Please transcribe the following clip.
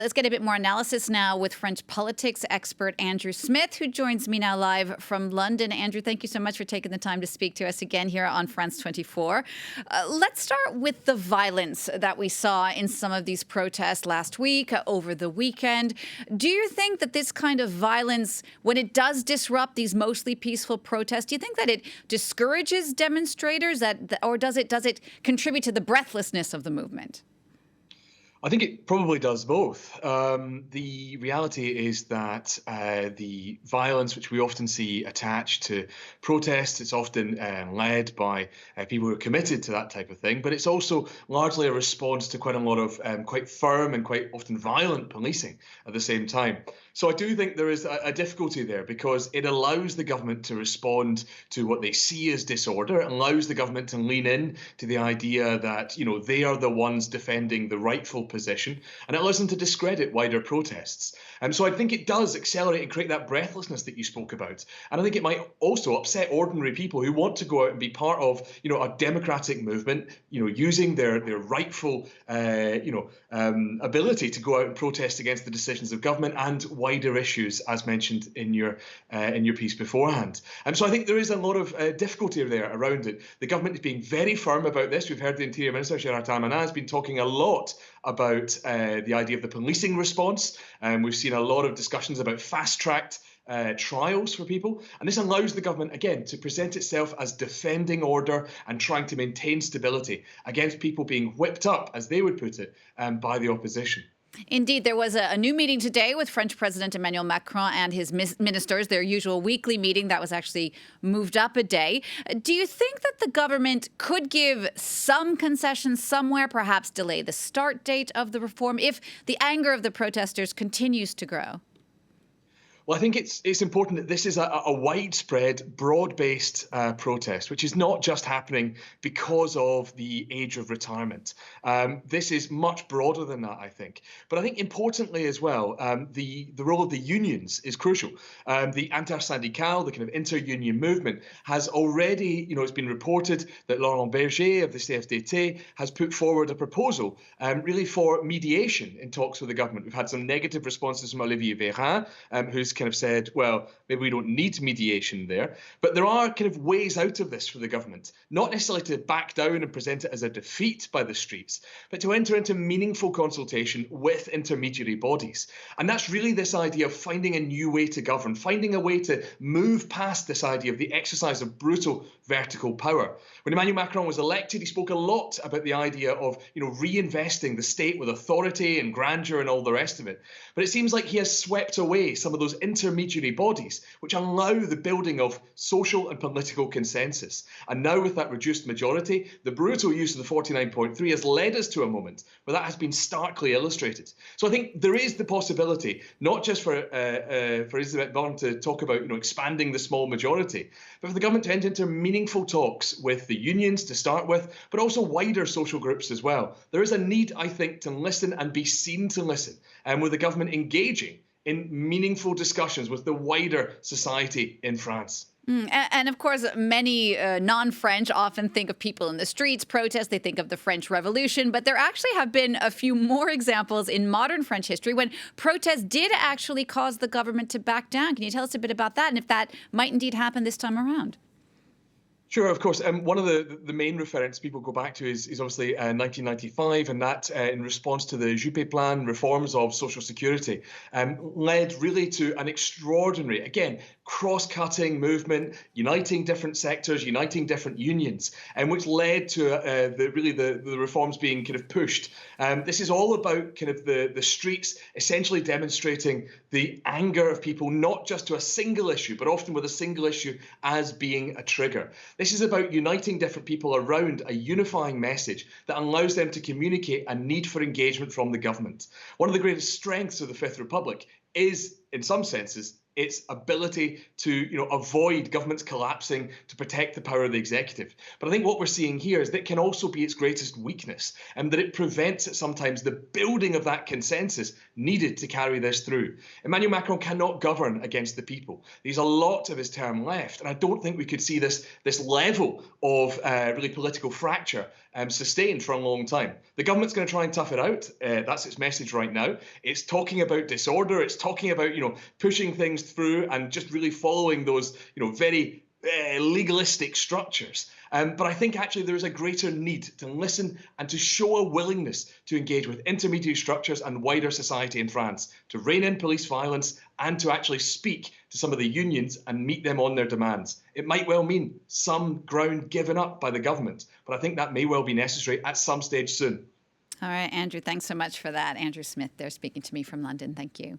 Let's get a bit more analysis now with French politics expert Andrew Smith, who joins me now live from London. Andrew, thank you so much for taking the time to speak to us again here on France 24. Let's start with the violence that we saw in some of these protests last week, over the weekend. Do you think that this kind of violence, when it does disrupt these mostly peaceful protests, do you think that it discourages demonstrators, or does it contribute to the breathlessness of the movement? I think it probably does both. The reality is that the violence which we often see attached to protests, it's often led by people who are committed to that type of thing, but it's also largely a response to quite a lot of quite firm and quite often violent policing at the same time. So I do think there is a difficulty there because it allows the government to respond to what they see as disorder. It allows the government to lean in to the idea that, they are the ones defending the rightful position, and it allows them to discredit wider protests. And so I think it does accelerate and create that breathlessness that you spoke about. And I think it might also upset ordinary people who want to go out and be part of, a democratic movement, using their rightful, ability to go out and protest against the decisions of government and wider issues, as mentioned in your piece beforehand. And so I think there is a lot of difficulty there around it. The government is being very firm about this. We've heard the Interior Minister, Gérard Darmanin, has been talking a lot about the idea of the policing response. We've seen a lot of discussions about fast-tracked trials for people. And this allows the government, again, to present itself as defending order and trying to maintain stability against people being whipped up, as they would put it, by the opposition. Indeed, there was a new meeting today with French President Emmanuel Macron and his ministers, their usual weekly meeting that was actually moved up a day. Do you think that the government could give some concessions somewhere, perhaps delay the start date of the reform if the anger of the protesters continues to grow? Well, I think it's important that this is a widespread, broad-based protest, which is not just happening because of the age of retirement. This is much broader than that, I think. But I think importantly as well, the role of the unions is crucial. The intersyndical, the kind of inter-union movement, has already, it's been reported that Laurent Berger of the CFDT has put forward a proposal really for mediation in talks with the government. We've had some negative responses from Olivier Véran, who's kind of said, well, maybe we don't need mediation there. But there are kind of ways out of this for the government, not necessarily to back down and present it as a defeat by the streets, but to enter into meaningful consultation with intermediary bodies. And that's really this idea of finding a new way to govern, finding a way to move past this idea of the exercise of brutal vertical power. When Emmanuel Macron was elected, he spoke a lot about the idea of, reinvesting the state with authority and grandeur and all the rest of it. But it seems like he has swept away some of those intermediary bodies which allow the building of social and political consensus. And now with that reduced majority, the brutal use of the 49.3 has led us to a moment where that has been starkly illustrated. So I think there is the possibility, not just for Elisabeth Borne to talk about expanding the small majority, but for the government to enter into meaningful talks with the unions to start with, but also wider social groups as well. There is a need, I think, to listen and be seen to listen, and with the government engaging in meaningful discussions with the wider society in France. And of course, many non-French often think of people in the streets, protests, they think of the French Revolution, but there actually have been a few more examples in modern French history when protests did actually cause the government to back down. Can you tell us a bit about that and if that might indeed happen this time around? Sure, of course. One of the main reference people go back to is obviously 1995, and that in response to the Juppé Plan reforms of social security led really to an extraordinary, again, cross-cutting movement, uniting different sectors, uniting different unions, and which led to the reforms being kind of pushed. This is all about kind of the streets essentially demonstrating the anger of people, not just to a single issue, but often with a single issue as being a trigger. This is about uniting different people around a unifying message that allows them to communicate a need for engagement from the government. One of the greatest strengths of the Fifth Republic is, in some senses, its ability to avoid governments collapsing to protect the power of the executive. But I think what we're seeing here is that it can also be its greatest weakness, and that it prevents sometimes the building of that consensus needed to carry this through. Emmanuel Macron cannot govern against the people. There's a lot of his term left, and I don't think we could see this level of really political fracture sustained for a long time. The government's going to try and tough it out. That's its message right now. It's talking about disorder. It's talking about pushing things through and just really following those very legalistic structures. But I think actually there is a greater need to listen and to show a willingness to engage with intermediate structures and wider society in France, to rein in police violence and to actually speak to some of the unions and meet them on their demands. It might well mean some ground given up by the government, but I think that may well be necessary at some stage soon. All right, Andrew, thanks so much for that. Andrew Smith there speaking to me from London. Thank you.